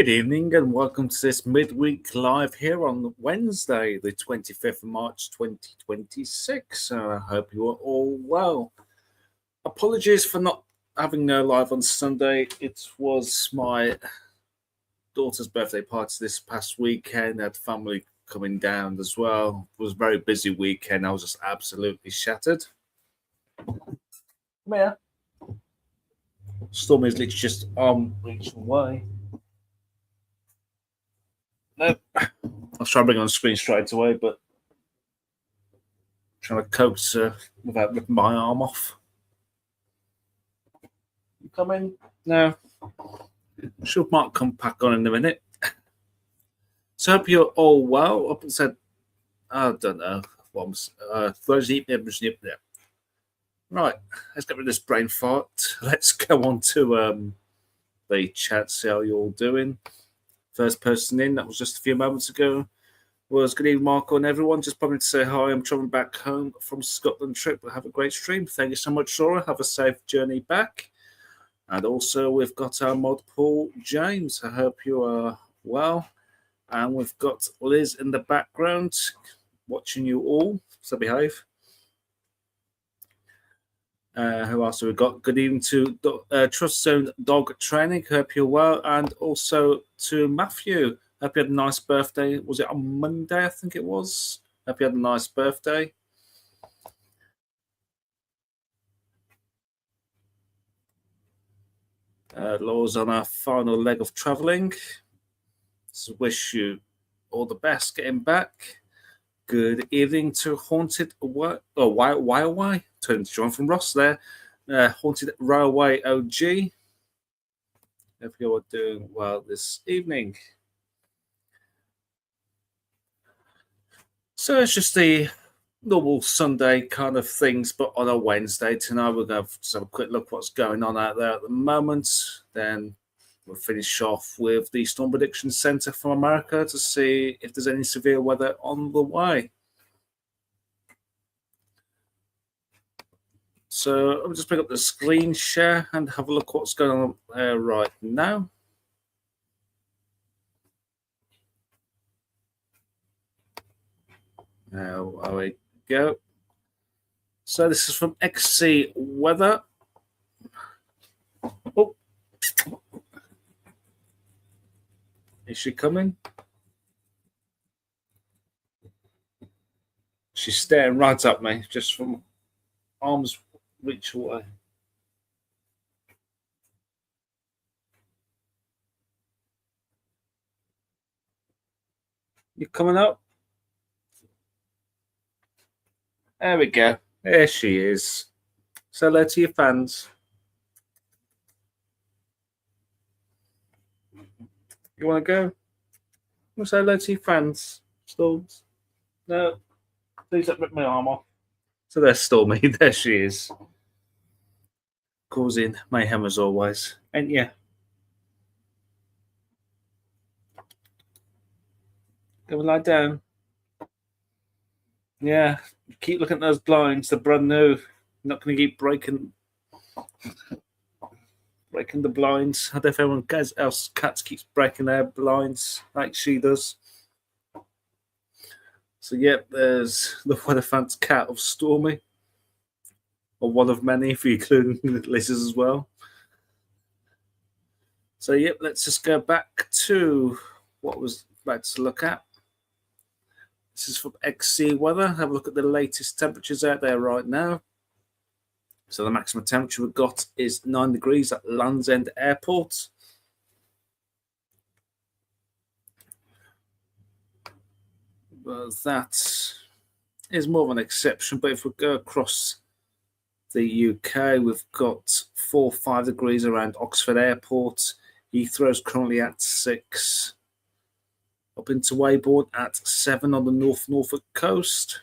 Good evening and welcome to this midweek live here on Wednesday, the 25th of March 2026. I hope you are all well. Apologies for not having no live on Sunday. It was my daughter's birthday party this past weekend. I had family coming down as well. It was a very busy weekend. I was just absolutely shattered. Come here. Stormy is literally just arm reach away. Nope. I'll try to bring it on screen straight away, but I'm trying to coax without ripping my arm off. You come in? No. She'll might come back on in a minute. So I hope you're all well. Up and said, I don't know. Right, let's get rid of this brain fart. Let's go on to the chat, see how you're all doing. First person in, that was just a few moments ago, was good evening, Marco and everyone. Just popping to say hi. I'm traveling back home from Scotland trip. We'll have a great stream. Thank you so much, Sora. Have a safe journey back. And also, we've got our mod Paul James. I hope you are well. And we've got Liz in the background watching you all. So behave. Who else have we got? Good evening to Trust Zone Dog Training. Hope you're well. And also to Matthew. Hope you had a nice birthday. Was it on Monday? I think it was. Hope you had a nice birthday. Laura's on our final leg of travelling. So wish you all the best getting back. Good evening to Haunted Why? Turning to John from Ross there. Haunted Railway OG. Hope you are doing well this evening. So it's just the normal Sunday kind of things, but on a Wednesday tonight, we're going to have a quick look what's going on out there at the moment. Then we'll finish off with the Storm Prediction Center from America to see if there's any severe weather on the way. So I'll just pick up the screen share and have a look what's going on right now. There we go. So this is from XC Weather. Oh. Is she coming? She's staring right at me, just from arm's reach away. You coming up? There we go. There she is. Say hello to your fans. You want to go? We'll say hello to your fans. Storms. No. Please don't rip my arm off. So there's Stormy. There she is. Causing mayhem as always. And yeah. Go and lie down. Yeah. Keep looking at those blinds. They're brand new. I'm not going to keep breaking the blinds. I don't know if everyone else cats keeps breaking their blinds like she does. So yep, there's the Weatherfans cat of Stormy. Or one of many if you include Liz's as well. So yep, let's just go back to what was about to look at. This is from XC Weather. Have a look at the latest temperatures out there right now. So the maximum temperature we've got is 9 degrees at Land's End Airport. Well, that is more of an exception, but if we go across the UK, we've got 4 or 5 degrees around Oxford Airport. Heathrow's currently at 6. Up into Weybourne at 7 on the Norfolk coast.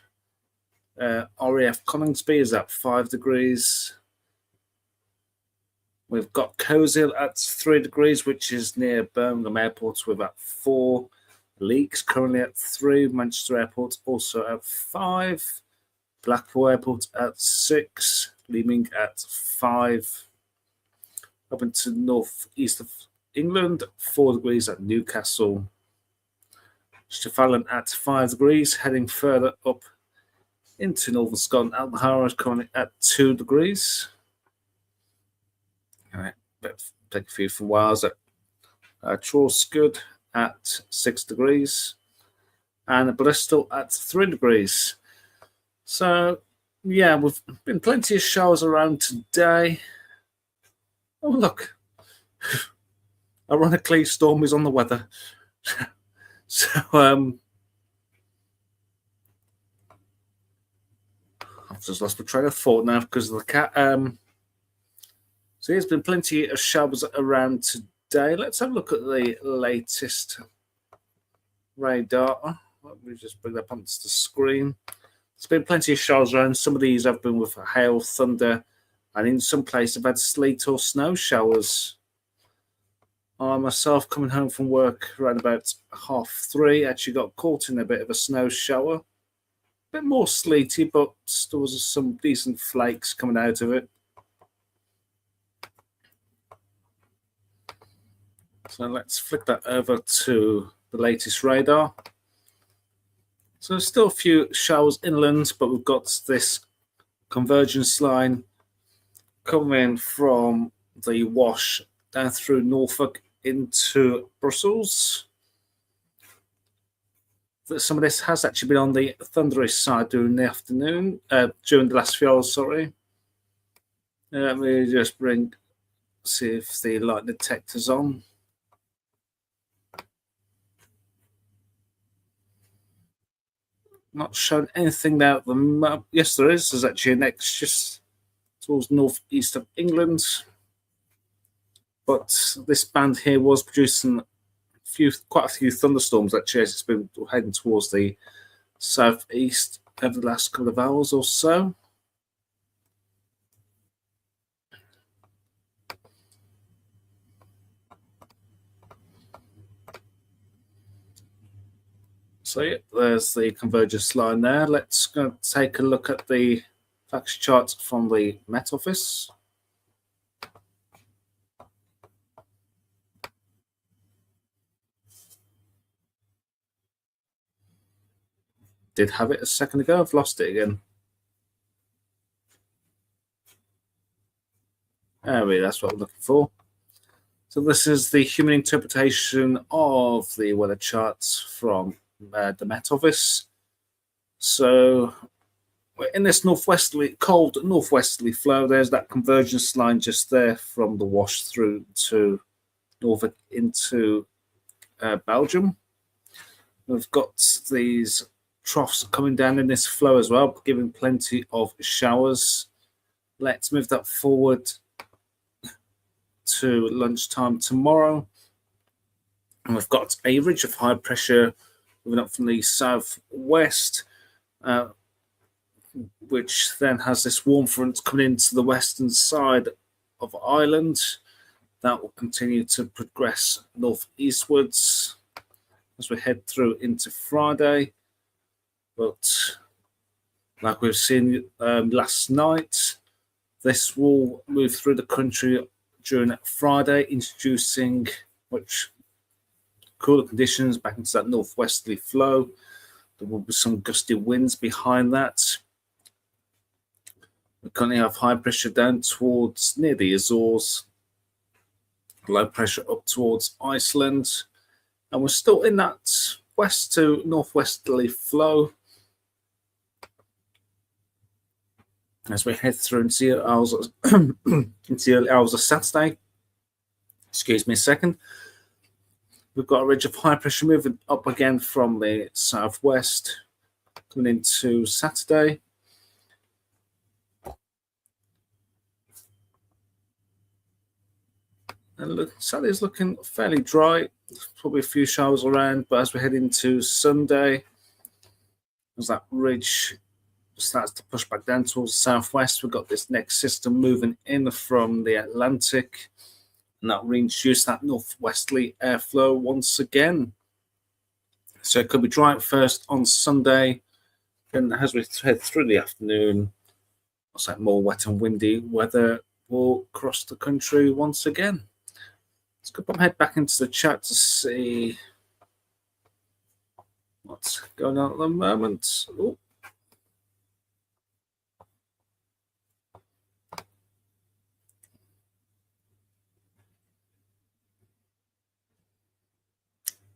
RAF Coningsby is at 5 degrees. We've got Coleshill at 3 degrees, which is near Birmingham Airport. We're at 4. Leaks currently at 3. Manchester Airport also at 5. Blackpool Airport at 6. Leeming at 5. Up into northeast of England, 4 degrees at Newcastle. Stafallan at 5 degrees, heading further up into northern Scotland. Altahara is currently at 2 degrees. All right, take a few from Wales at Trosgood at 6 degrees, and Bristol at 3 degrees. So, yeah, we've been plenty of showers around today. Oh, look. Ironically, storm is on the weather. So, I've just lost my train of thought now because of the cat. So there's been plenty of showers around today. Let's have a look at the latest radar. Let me just bring that up onto the screen. There's been plenty of showers around. Some of these have been with hail, thunder, and in some places have had sleet or snow showers. I myself, coming home from work around about 3:30, actually got caught in a bit of a snow shower. A bit more sleety, but there was some decent flakes coming out of it. So let's flick that over to the latest radar. So there's still a few showers inland, but we've got this convergence line coming from the Wash down through Norfolk into Brussels. Some of this has actually been on the thunderous side during the afternoon, during the last few hours, sorry. Let me just see if the light detector's on. Not showing anything there at the moment. Yes, there is. There's actually an X just towards northeast of England. But this band here was producing quite a few thunderstorms actually as it's been heading towards the southeast over the last couple of hours or so. So yeah, there's the convergence line there. Let's go take a look at the fact chart from the Met Office. Did have it a second ago. I've lost it again. That's what I'm looking for. So this is the human interpretation of the weather charts from the Met Office. So we're in this cold northwesterly flow. There's that convergence line just there from the Wash through to Norfolk into Belgium. We've got these troughs coming down in this flow as well, giving plenty of showers. Let's move that forward to lunchtime tomorrow. And we've got a ridge of high pressure moving up from the southwest, which then has this warm front coming into the western side of Ireland. That will continue to progress northeastwards as we head through into Friday. But like we've seen last night, this will move through the country during Friday, introducing much cooler conditions back into that northwesterly flow. There will be some gusty winds behind that. We currently have high pressure down towards near the Azores, low pressure up towards Iceland, and we're still in that west to northwesterly flow as we head through into the early hours of Saturday. Excuse me a second. We've got a ridge of high pressure moving up again from the southwest coming into Saturday. And look, Saturday's looking fairly dry. Probably a few showers around, but as we head into Sunday, as that ridge starts to push back down towards the southwest, we've got this next system moving in from the Atlantic, and that reintroduces that northwesterly airflow once again. So it could be dry at first on Sunday, and as we head through the afternoon, more wet and windy weather will cross the country once again. Let's go head back into the chat to see what's going on at the moment. Ooh.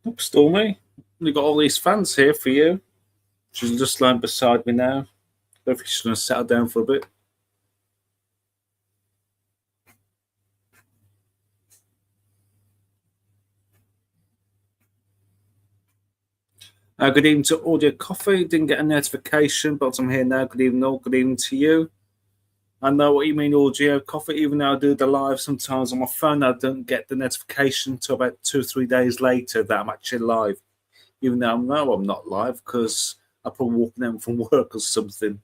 Oops, Stormy. We've got all these fans here for you. She's just lying beside me now. I think she's going to settle down for a bit. Good evening to Audio Coffee. Didn't get a notification, but I'm here now. Good evening, all. Good evening to you. I know what you mean, Audio Coffee. Even though I do the live sometimes on my phone, I don't get the notification until about 2 or 3 days later that I'm actually live. Even though I know I'm not live because I'm probably walking home from work or something.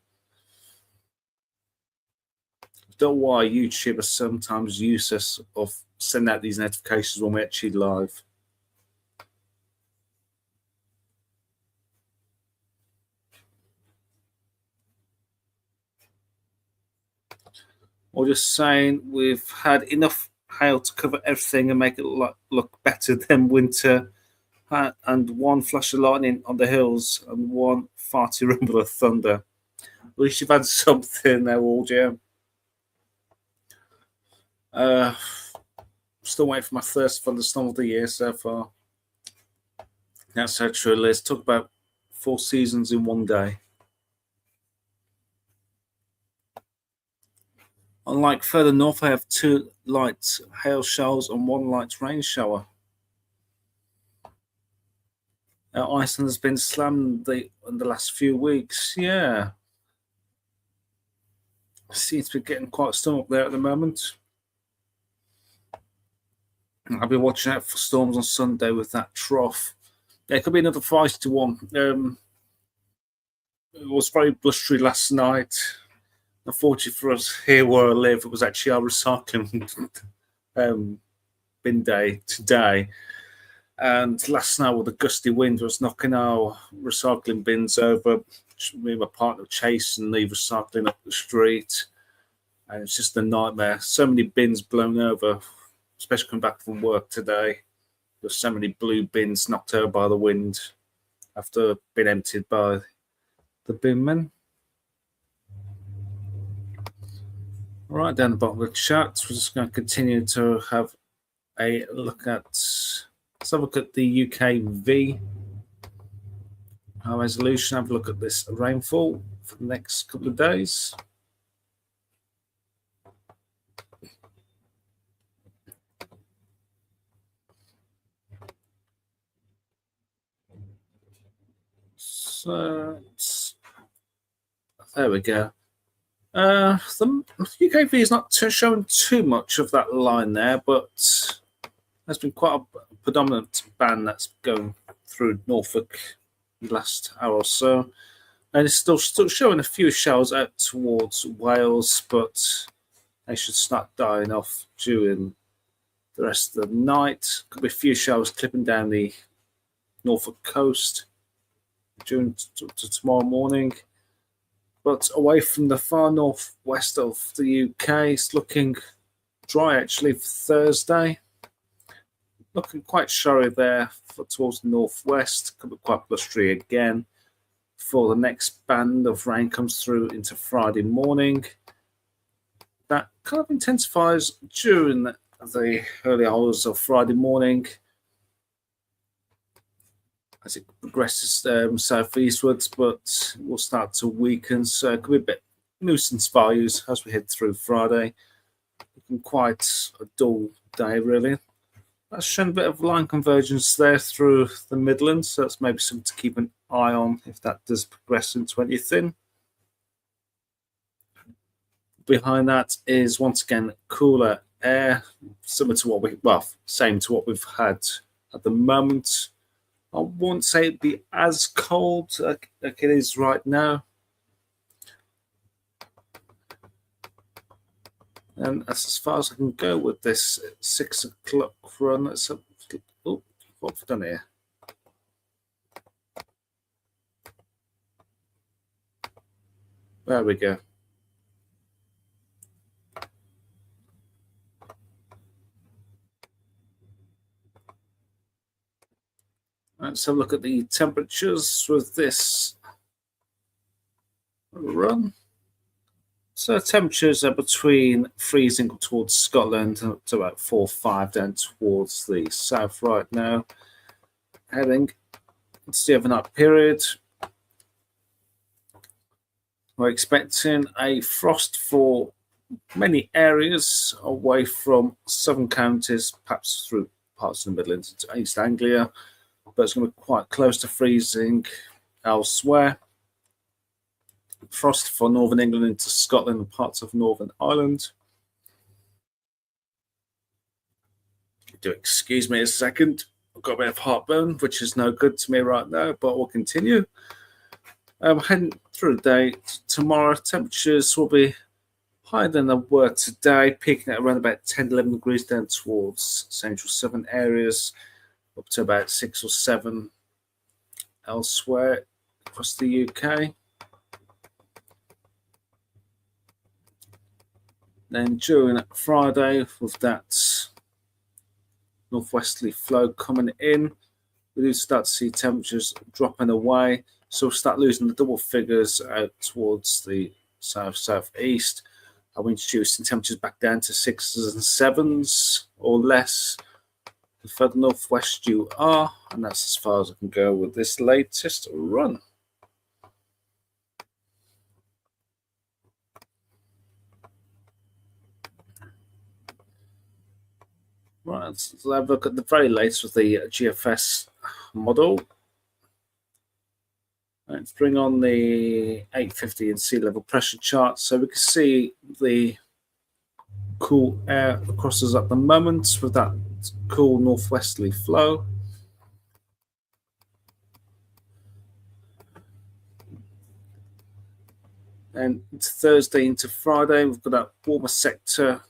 Don't know why YouTube is sometimes useless of sending out these notifications when we're actually live. Or just saying we've had enough hail to cover everything and make it look better than winter, and one flash of lightning on the hills and one farty rumble of thunder. At least you've had something there, Audio. Still waiting for my first thunderstorm of the year so far. That's how true, Liz. Talk about 4 seasons in one day. Unlike further north, I have 2 light hail showers and 1 light rain shower. Iceland has been slammed in the last few weeks. Yeah. Seems to be getting quite a storm up there at the moment. I'll be watching out for storms on Sunday with that trough. There could be another feisty one. It was very blustery last night. Unfortunately for us here where I live, it was actually our recycling bin day today. And last night with the gusty wind was knocking our recycling bins over. Me and my partner chasing the recycling up the street. And it's just a nightmare. So many bins blown over, especially coming back from work today. There's so many blue bins knocked over by the wind after being emptied by the bin men. Right down the bottom of the chat, we're just going to continue to have a look at. Let's have a look at the UKV resolution. Have a look at this rainfall for the next couple of days. So there we go. The UKV is not showing too much of that line there, but there's been quite a predominant band that's going through Norfolk the last hour or so. And it's still showing a few showers out towards Wales, but they should start dying off during the rest of the night. Could be a few showers clipping down the Norfolk coast during to tomorrow morning. But away from the far northwest of the UK, it's looking dry actually for Thursday. Looking quite showery there towards the northwest. Could be quite blustery again before the next band of rain comes through into Friday morning. That kind of intensifies during the early hours of Friday morning as it progresses southeastwards, but will start to weaken. So it could be a bit nuisance values as we head through Friday. Looking quite a dull day, really. That's shown a bit of line convergence there through the Midlands, so that's maybe something to keep an eye on if that does progress into anything. Behind that is once again cooler air, similar to same to what we've had at the moment. I won't say it'd be as cold like it is right now. And that's as far as I can go with this 6 o'clock run. Let's have, what have I done here? There we go. Let's have a look at the temperatures with this run. So temperatures are between freezing towards Scotland to about 4 or 5 down towards the south right now. Heading into the overnight period. We're expecting a frost for many areas away from southern counties, perhaps through parts of the Midlands into East Anglia, but it's going to be quite close to freezing elsewhere. Frost for northern England into Scotland and parts of Northern Ireland. Do excuse me a second. I've got a bit of heartburn, which is no good to me right now, but we'll continue. Heading through the day, tomorrow temperatures will be higher than they were today, peaking at around about 10, 11 degrees down towards central southern areas, up to about 6 or 7 elsewhere across the UK. Then during Friday, with that northwesterly flow coming in, we do start to see temperatures dropping away. So we'll start losing the double figures out towards the south-southeast. I'm introducing temperatures back down to 6s and 7s or less the further northwest you are, and that's as far as I can go with this latest run. Right, let's have a look at the very latest with the GFS model. Let's bring on the 850 and sea level pressure chart so we can see the cool air across us at the moment with that cool northwesterly flow. And it's Thursday into Friday, we've got that warmer sector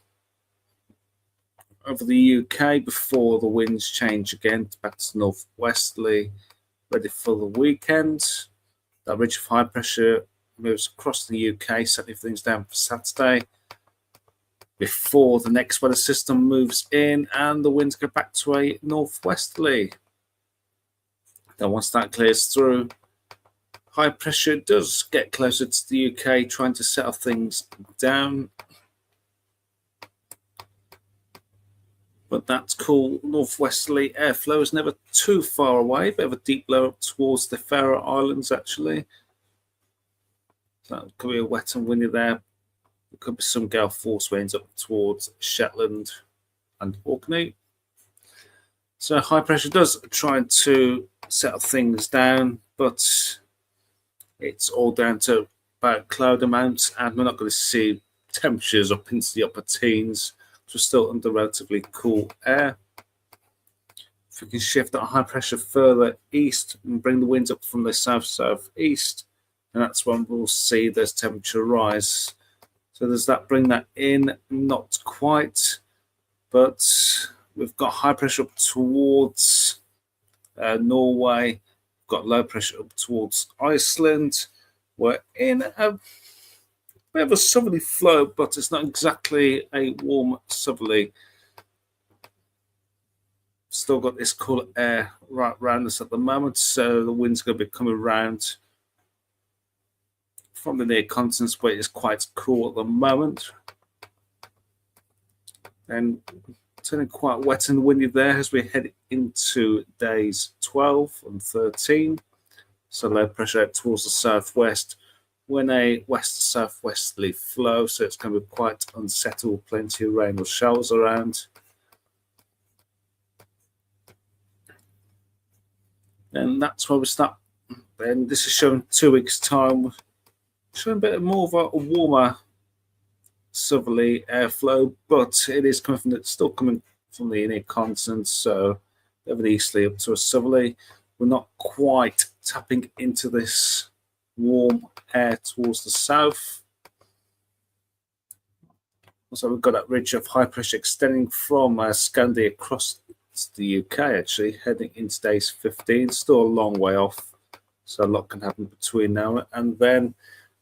over the UK before the winds change again back to northwesterly, ready for the weekend. That ridge of high pressure moves across the UK, settling things down for Saturday before the next weather system moves in and the winds go back to a northwesterly. Then once that clears through, high pressure does get closer to the UK, trying to settle things down. But that cool northwesterly airflow is never too far away. Bit of a deep blow up towards the Faroe Islands, actually. So that could be a wet and windy there. There could be some gale force winds up towards Shetland and Orkney. So high pressure does try to settle things down, but it's all down to about cloud amounts, and we're not going to see temperatures up into the upper teens. So still under relatively cool air. If we can shift that high pressure further east and bring the winds up from the south-southeast, and that's when we'll see this temperature rise. So does that bring that in? Not quite, but we've got high pressure up towards Norway. We've got low pressure up towards Iceland. We're in a bit of a southerly flow, but it's not exactly a warm southerly. Still got this cool air right around us at the moment, so the wind's going to be coming around from the near continents, where it's quite cool at the moment. And turning quite wet and windy there as we head into days 12 and 13. So low pressure out towards the southwest. When a west to southwesterly flow, so it's going to be quite unsettled, plenty of rain or showers around. And that's where we start. And this is showing 2 weeks' time, showing a bit more of a warmer southerly airflow, but it is coming from still coming from the near continent, so a bit easterly up to a southerly. We're not quite tapping into this warm air towards the south. So we've got that ridge of high pressure extending from Scandi across the UK, actually, heading into days 15. Still a long way off, so a lot can happen between now and then.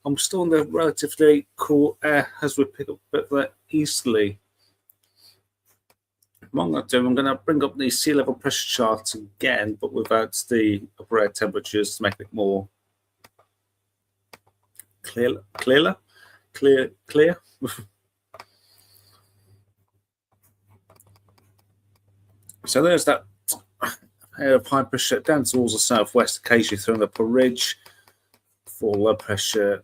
I'm still in the relatively cool air as we pick up a bit of that easterly what I'm going to do, I'm going to bring up the sea level pressure chart again, but without the upper air temperatures to make it more clear. So there's that area of high pressure down towards the southwest, occasionally throwing up a ridge for low pressure.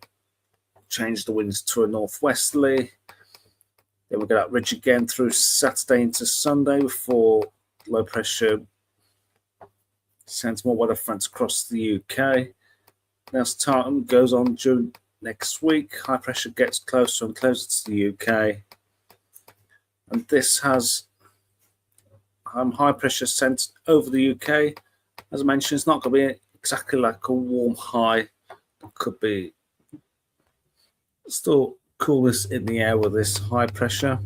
Change the winds to a northwesterly. Then we get that ridge again through Saturday into Sunday before low pressure sends more weather fronts across the UK. Now, as time goes on during next week, high pressure gets closer and closer to the UK. And this has high pressure sent over the UK. As I mentioned, it's not going to be exactly like a warm high. It could be still coolness in the air with this high pressure.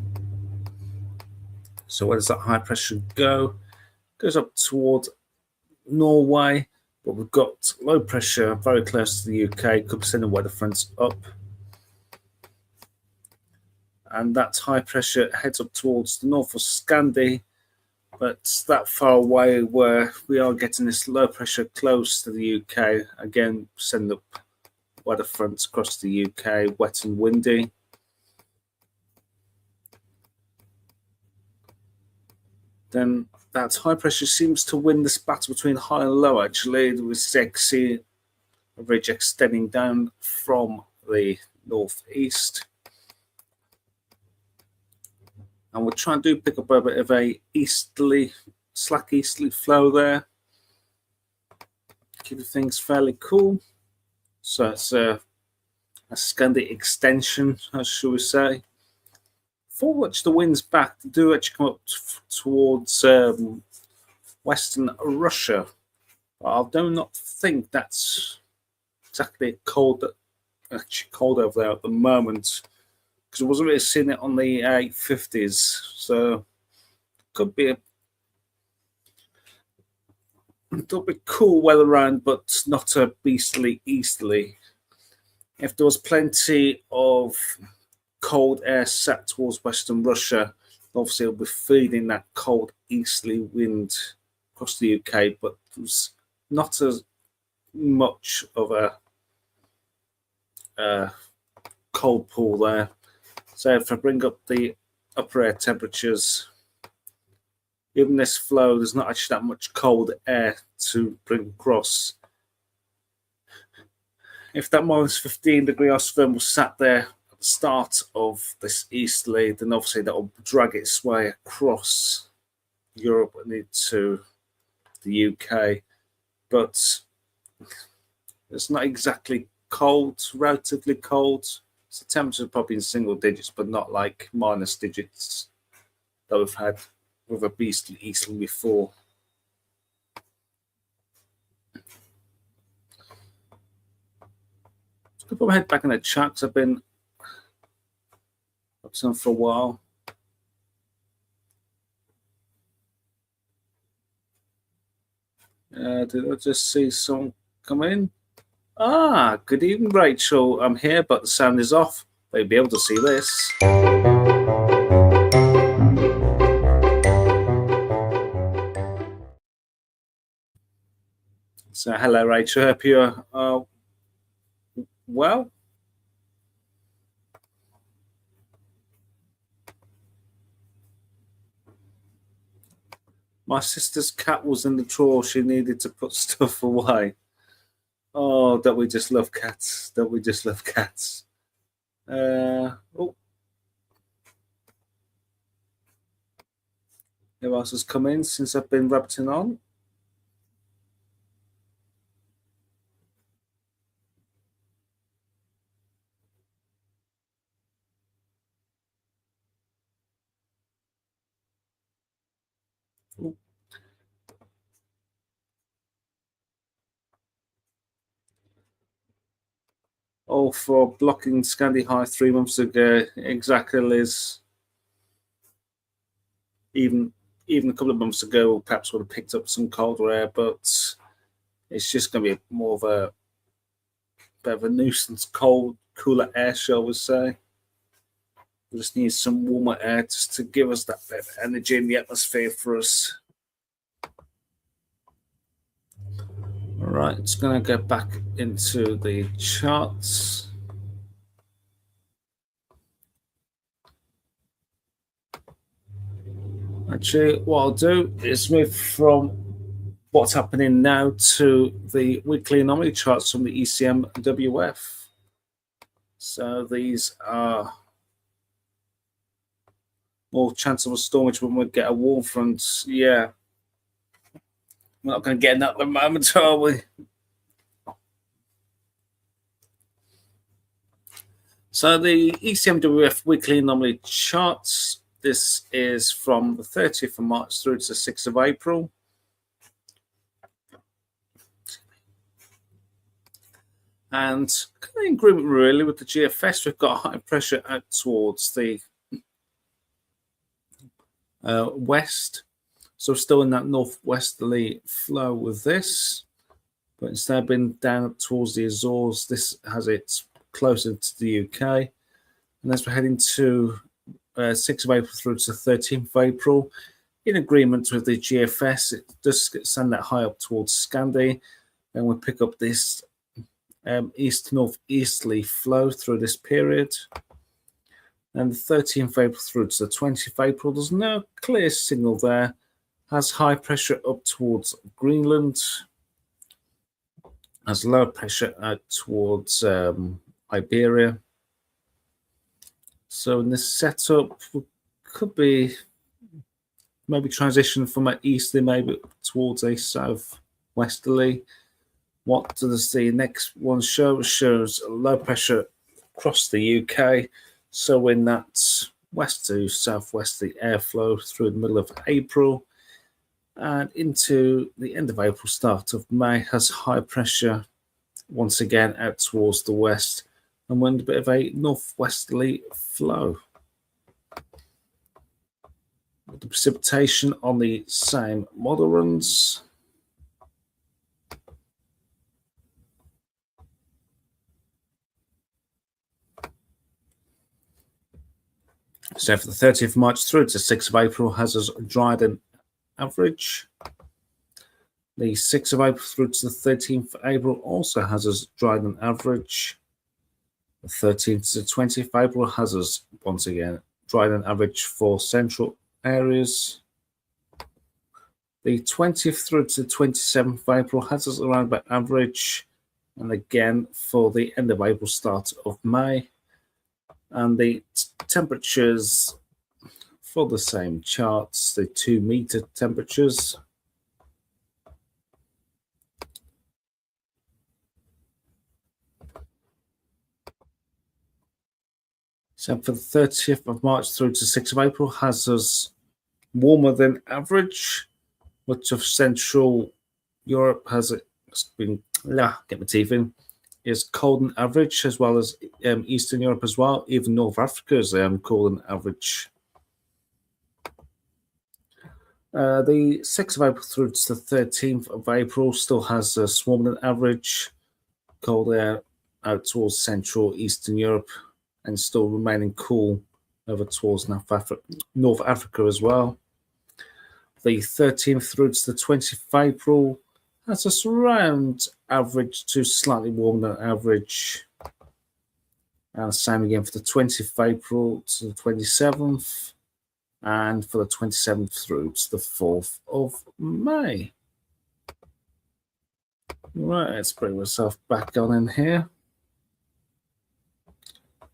So where does that high pressure go? It goes up towards Norway, but we've got low pressure very close to the UK, could be sending weather fronts up. And that high pressure heads up towards the north of Scandi, but it's that far away where we are getting this low pressure close to the UK, again sending up weather fronts across the UK, wet and windy. Then that high pressure seems to win this battle between high and low, actually. We see a ridge extending down from the northeast. And we're trying to pick up a bit of a slack easterly flow there. Keeping things fairly cool. So it's a Scandi extension, shall we say. For which the winds back do actually come up towards western Russia. I do not think that's exactly cold over there at the moment, because I wasn't really seeing it on the 850s. So could be it'll be cool weather around, but not a beastly easterly. If there was plenty of cold air set towards western Russia, obviously it'll be feeding that cold easterly wind across the UK, but there's not as much of a cold pool there. So if I bring up the upper air temperatures, even this flow, there's not actually that much cold air to bring across. If that minus 15 degree oscillation was sat there at the start of this easterly, then obviously that will drag its way across Europe and into the UK. But it's not exactly cold, relatively cold. So temperature probably in single digits, but not like minus digits that we've had with a beastly easterly before. So I put my head back in the chat because I've been up to them for a while. Did I just see someone come in? Ah, good evening, Rachel. I'm here, but the sound is off. They'll be able to see this. So, hello, Rachel. Hope you're well. My sister's cat was in the drawer. She needed to put stuff away. Oh, don't we just love cats? Don't we just love cats? Oh. Who else has come in since I've been rabbiting on? Ooh. Oh, for blocking Scandi High 3 months ago. Exactly, Liz. Even a couple of months ago, perhaps would have picked up some colder air, but it's just going to be more of a bit of a nuisance, cooler air, shall we say. We just need some warmer air just to give us that bit of energy in the atmosphere for us. All right, it's going to go back into the charts. Actually, what I'll do is move from what's happening now to the weekly anomaly charts from the ECMWF. So these are more chance of a storm, which when we get a warm front. Yeah, we're not going to get that at the moment, are we? So the ECMWF weekly anomaly charts. This is from the 30th of March through to the 6th of April. And kind of in agreement really with the GFS, we've got high pressure out towards the west. So still in that northwesterly flow with this, but instead of being down towards the Azores, this has it closer to the UK. And as we're heading to 6th of April through to the 13th of April, in agreement with the GFS, it does send that high up towards Scandi, and we pick up this east-northeasterly flow through this period. And the 13th of April through to the 20th of April, there's no clear signal there. Has high pressure up towards Greenland, has low pressure out towards Iberia. So in this setup, we could be maybe transition from an easterly maybe towards a southwesterly. What does the next one show? It shows low pressure across the UK. So in that west to southwesterly airflow through the middle of April and into the end of April, start of May, has high pressure once again out towards the west and with a bit of a northwesterly flow. The precipitation on the same model runs. So for the 30th of March through to 6th of April has us Dryden average. The 6th of April through to the 13th of April also has us Dryden average. The 13th to the 20th of April has us once again Dryden average for central areas. The 20th through to the 27th of April has us around about average. And again for the end of April, start of May. And the temperatures for the same charts, the 2 meter temperatures. So for the 30th of March through to 6th of April has us warmer than average. Much of Central Europe has been, get my teeth in, is cold and average, as well as Eastern Europe as well. Even North Africa is cold and average. The 6th of April through to the 13th of April still has a warmer than average, cold air out towards Central Eastern Europe, and still remaining cool over towards North Africa as well. The 13th through to the 20th of April has us around average to slightly warmer than average. And the same again for the 20th of April to the 27th. And for the 27th through to the 4th of May. Right, let's bring myself back on in here.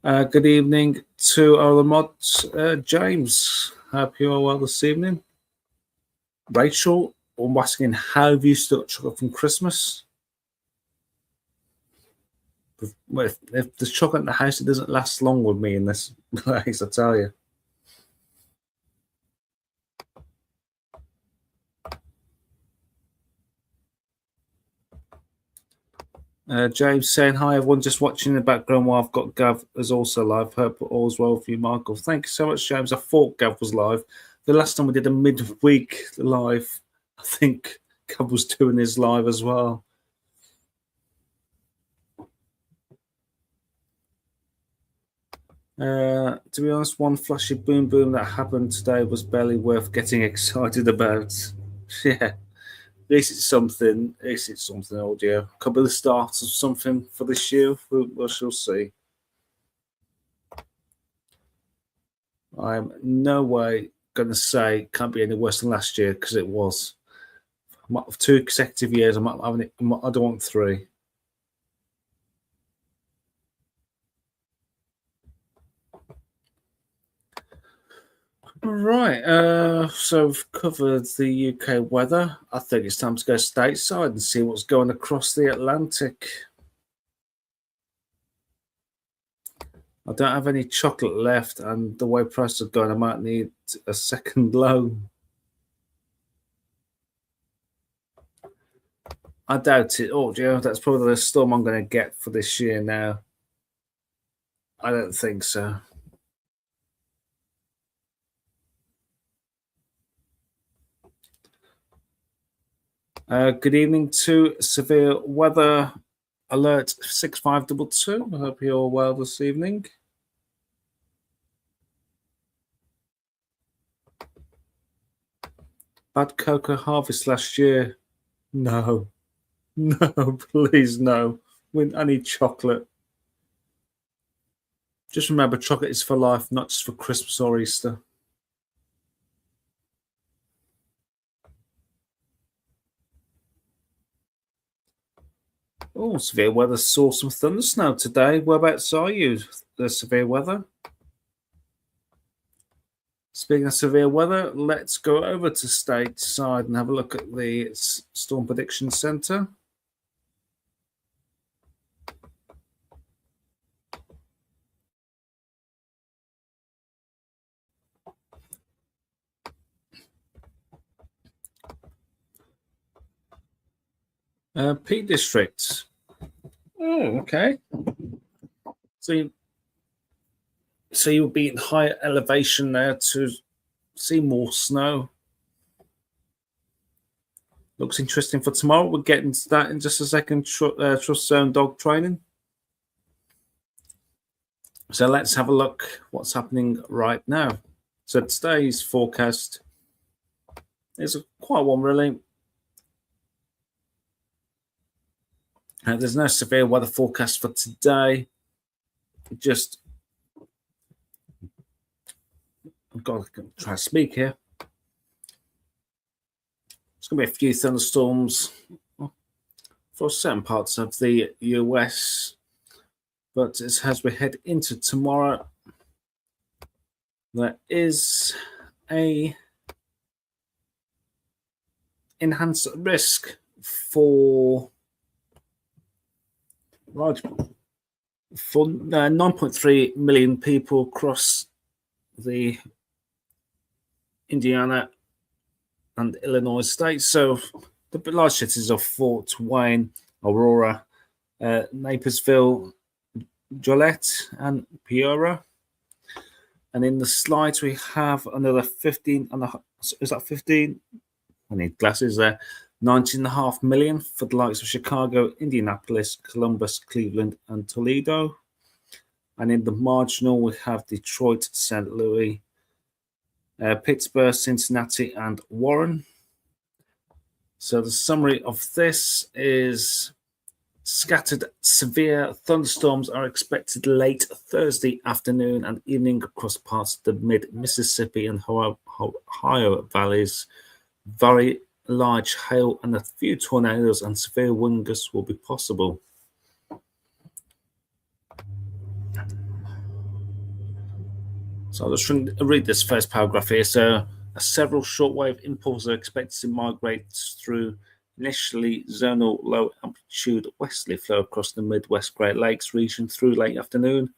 Good evening to our other mods. James, hope you are well this evening. Rachel, I'm asking, how have you still got chocolate from Christmas? If there's chocolate in the house, it doesn't last long with me in this place, I tell you. James saying, hi, everyone, just watching in the background while I've got Gav is also live. Hope all's well for you, Michael. Thank you so much, James. I thought Gav was live. The last time we did a midweek live, I think Gav was doing his live as well. To be honest, one flashy boom boom that happened today was barely worth getting excited about. Yeah, at least it's something. At least it's something, audio. Could be the start of something for this year. We shall see. I'm no way going to say it can't be any worse than last year because it was. 2 consecutive years. I'm not having it. I don't want 3. Right. So we've covered the UK weather. I think it's time to go stateside and see what's going across the Atlantic. I don't have any chocolate left, and the way prices are going, I might need a second loan. I doubt it. Oh, Joe, that's probably the storm I'm going to get for this year now. I don't think so. Good evening to severe weather alert 6522. I hope you're well this evening. Bad cocoa harvest last year. No, please no. I need chocolate. Just remember, chocolate is for life, not just for Christmas or Easter. Oh, severe weather saw some thunder snow today. Whereabouts are you, the severe weather? Speaking of severe weather, let's go over to stateside and have a look at the Storm Prediction Centre. Peak District. Oh, okay. So you'll be in higher elevation there to see more snow. Looks interesting for tomorrow. We'll get into that in just a second. Trust zone dog training. So let's have a look what's happening right now. So today's forecast is quite one, really. There's no severe weather forecast for today. Just I've got to try to speak here. There's going to be a few thunderstorms for certain parts of the US, but as we head into tomorrow, there is a enhanced risk for 9.3 million people across the Indiana and Illinois states. So the large cities of Fort Wayne, Aurora, Naperville, Joliet, and Peoria. And in the slides, we have another 15 and a half. Is that 15? I need glasses there. 19.5 million for the likes of Chicago, Indianapolis, Columbus, Cleveland, and Toledo. And in the marginal, we have Detroit, St. Louis, Pittsburgh, Cincinnati, and Warren. So the summary of this is scattered severe thunderstorms are expected late Thursday afternoon and evening across parts of the mid-Mississippi and Ohio valleys. Very large hail and a few tornadoes and severe wind gusts will be possible. So I'll just read this first paragraph here. So several shortwave impulses are expected to migrate through initially zonal low amplitude westerly flow across the Midwest Great Lakes region through late afternoon.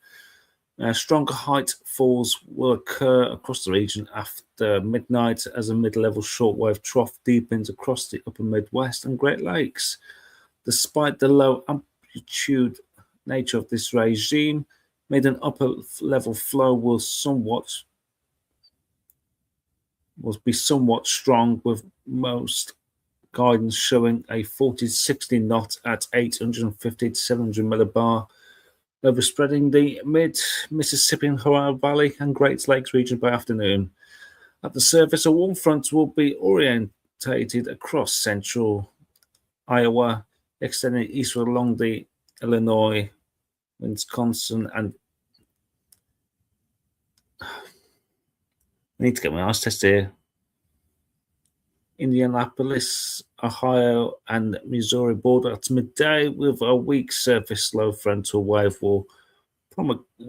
Stronger height falls will occur across the region after midnight as a mid-level shortwave trough deepens across the upper Midwest and Great Lakes. Despite the low amplitude nature of this regime, mid and upper level flow will be somewhat strong, with most guidance showing a 40 to 60 knot at 850 to 700 millibar overspreading the mid-Mississippi and Ohio Valley and Great Lakes region by afternoon. At the surface, a warm front will be orientated across central Iowa, extending eastward along the Illinois, Wisconsin, and I need to get my eyes tested here. Indianapolis, Ohio, and Missouri border at midday, with a weak surface low frontal wave will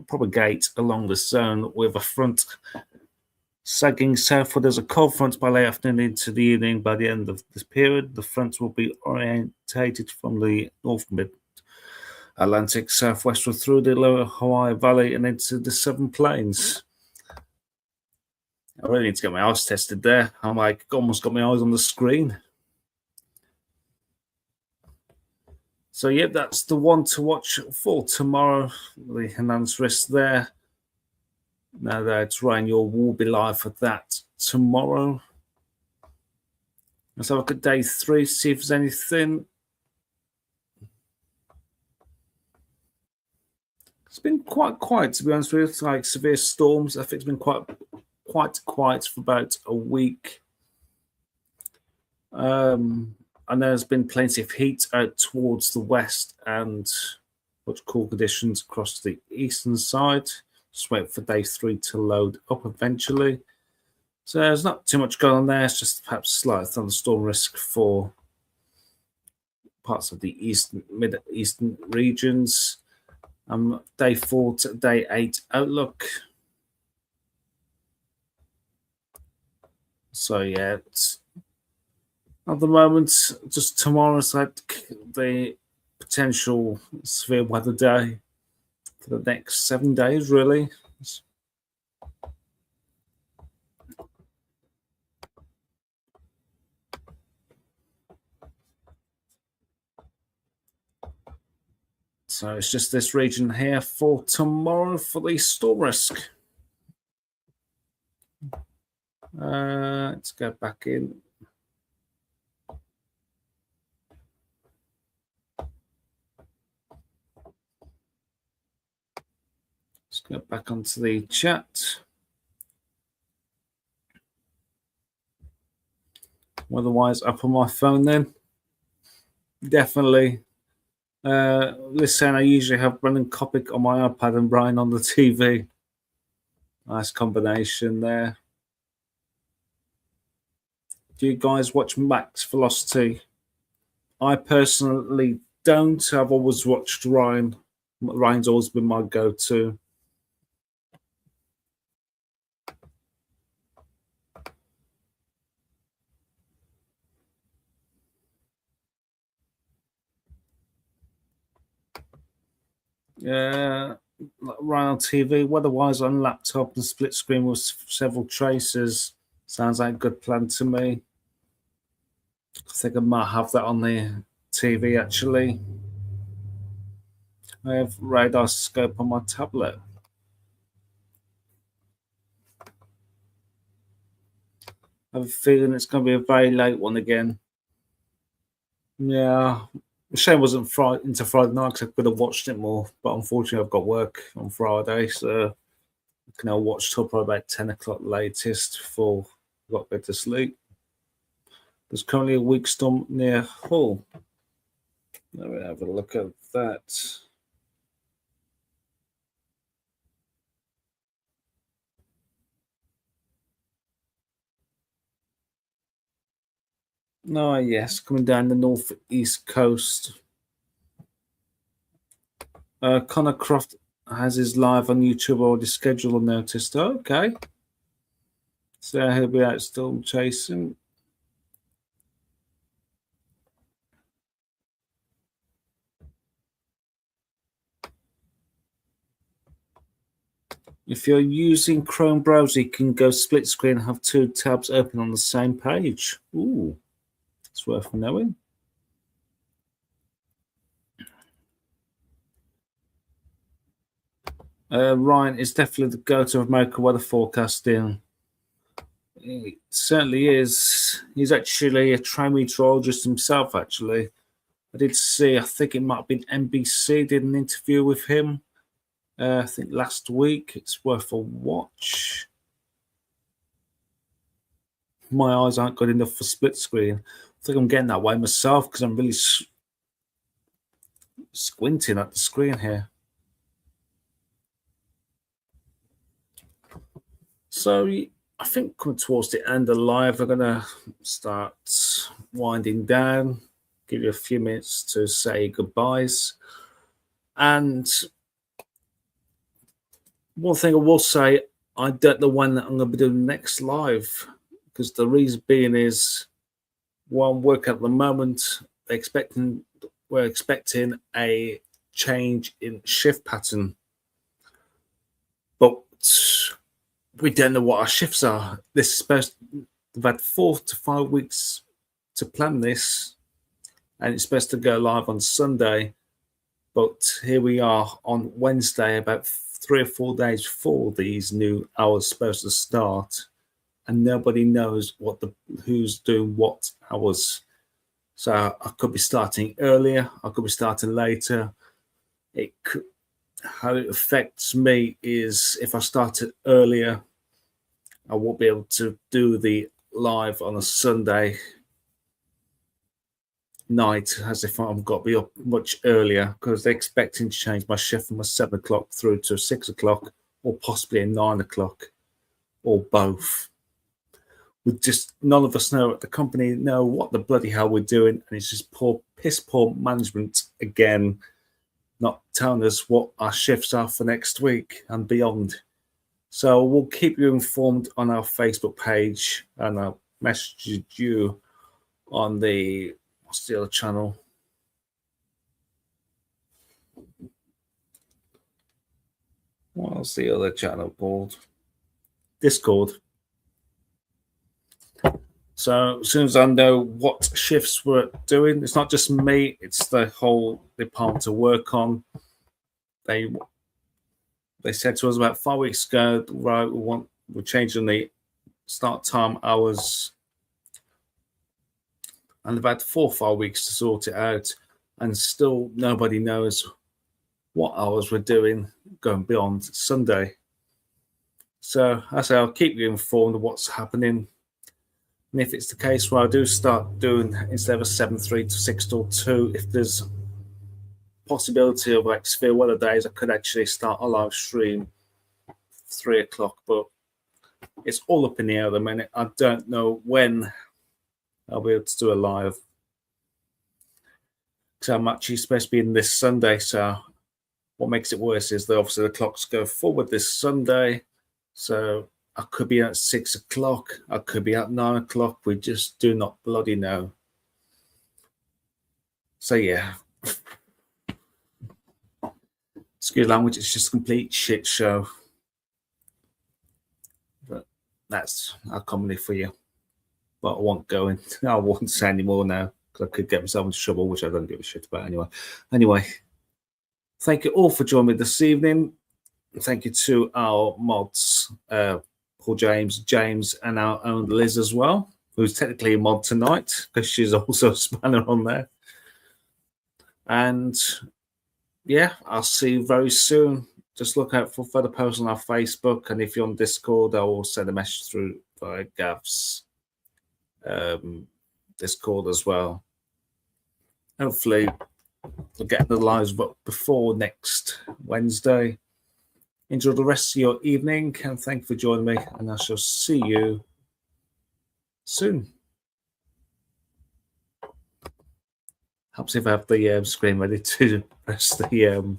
propagate along the zone, with a front sagging southward as a cold front by late afternoon into the evening. By the end of this period, the front will be orientated from the north mid-Atlantic southwestward through the lower Ohio Valley and into the southern plains. I really need to get my eyes tested there. I'm like almost got my eyes on the screen. So, yeah, that's the one to watch for tomorrow. The enhanced risk there. Now that it's rain, you will be live for that tomorrow. Let's have a look at day 3, see if there's anything. It's been quite quiet, to be honest with you. Like severe storms, I think it's been quite quiet for about a week. And there's been plenty of heat out towards the west and what's cool conditions across the eastern side. Just wait for day 3 to load up eventually. So there's not too much going on there. It's just perhaps slight thunderstorm risk for parts of the mid-eastern regions. Day 4 to day 8 outlook. So yeah, it's, at the moment, just tomorrow's like the potential severe weather day for the next 7 days, really. So it's just this region here for tomorrow for the storm risk. Let's go back in. Let's go back onto the chat. Otherwise, up on my phone then. Definitely. Listen, I usually have Brendan Kopic on my iPad and Brian on the TV. Nice combination there. Do you guys watch Max Velocity? I personally don't. I've always watched Ryan. Ryan's always been my go-to. Ryan on TV, weather-wise on laptop and split screen with several tracers. Sounds like a good plan to me. I think I might have that on the TV actually. I have radar scope on my tablet. I have a feeling it's going to be a very late one again. Yeah, shame I wasn't into Friday night because I could have watched it more, but unfortunately I've got work on Friday, so I can now watch till probably about 10 o'clock latest before I got to go to sleep. There's currently a weak storm near Hull. Let me have a look at that. Oh, yes, coming down the northeast coast. Connor Croft has his live on YouTube already scheduled and noticed. Okay. So he'll be out storm chasing. If you're using Chrome browser, you can go split screen and have 2 tabs open on the same page. Ooh, it's worth knowing. Ryan is definitely the go-to of American weather forecasting. He certainly is. He's actually a trained meteorologist himself, actually. I did see, I think it might have been NBC, did an interview with him. I think last week. It's worth a watch. My eyes aren't good enough for split screen. I think I'm getting that way myself because I'm really squinting at the screen here. So I think coming towards the end of live, we're going to start winding down, give you a few minutes to say goodbyes. And one thing I will say, I don't know when I'm going to be doing next live, because the reason being is while I'm working at the moment, we're expecting a change in shift pattern. But we don't know what our shifts are. This is supposed we've had 4 to 5 weeks to plan this, and it's supposed to go live on Sunday. But here we are on Wednesday, about 3 or 4 days before these new hours supposed to start, and nobody knows who's doing what hours. So I could be starting earlier, I could be starting later. How it affects me is if I started earlier, I won't be able to do the live on a Sunday night, as if I've got to be up much earlier, because they're expecting to change my shift from a 7 o'clock through to 6 o'clock, or possibly a 9 o'clock, or both. We just, none of us know at the company know what the bloody hell we're doing, and it's just piss poor management again, not telling us what our shifts are for next week and beyond. So we'll keep you informed on our Facebook page, and I'll message you on the, what's the other channel? What's the other channel called? Discord. So as soon as I know what shifts we're doing, it's not just me, it's the whole department to work on. They said to us about 5 weeks ago, right, we're changing the start time hours, and about 4 or 5 weeks to sort it out, and still nobody knows what hours we're doing going beyond Sunday. So I say I'll keep you informed of what's happening. And if it's the case where I do start doing, instead of a 7-3 to 6 till 2, if there's possibility of like severe weather days, I could actually start a live stream 3 o'clock. But it's all up in the air at the minute. I don't know when I'll be able to do a live, because I'm actually supposed to be in this Sunday. So what makes it worse is that obviously the clocks go forward this Sunday. So I could be at 6 o'clock. I could be at 9 o'clock. We just do not bloody know. So yeah. Excuse language, it's just a complete shit show. But that's our comedy for you. But I won't go in. I won't say any more now, because I could get myself into trouble, which I don't give a shit about anyway. Anyway, thank you all for joining me this evening. Thank you to our mods, Paul James, and our own Liz as well, who's technically a mod tonight, because she's also a spanner on there. And yeah, I'll see you very soon. Just look out for further posts on our Facebook, and if you're on Discord, I will send a message through via Gav's Discord as well. Hopefully, we'll get the lives before next Wednesday. Enjoy the rest of your evening, and thank you for joining me, and I shall see you soon. Helps if I have the screen ready to press the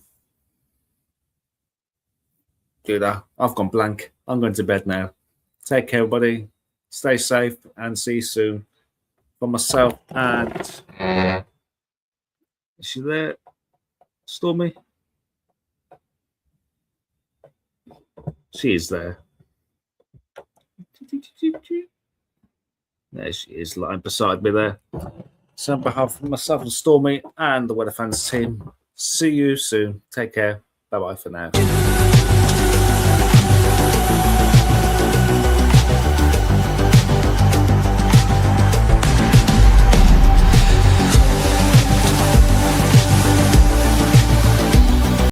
do that. I've gone blank. I'm going to bed now. Take care, everybody. Stay safe, and see you soon. For myself and is she there, Stormy? She is there. There she is, lying beside me there. So on behalf of myself and Stormy and the Weatherfans team, see you soon. Take care. Bye-bye for now.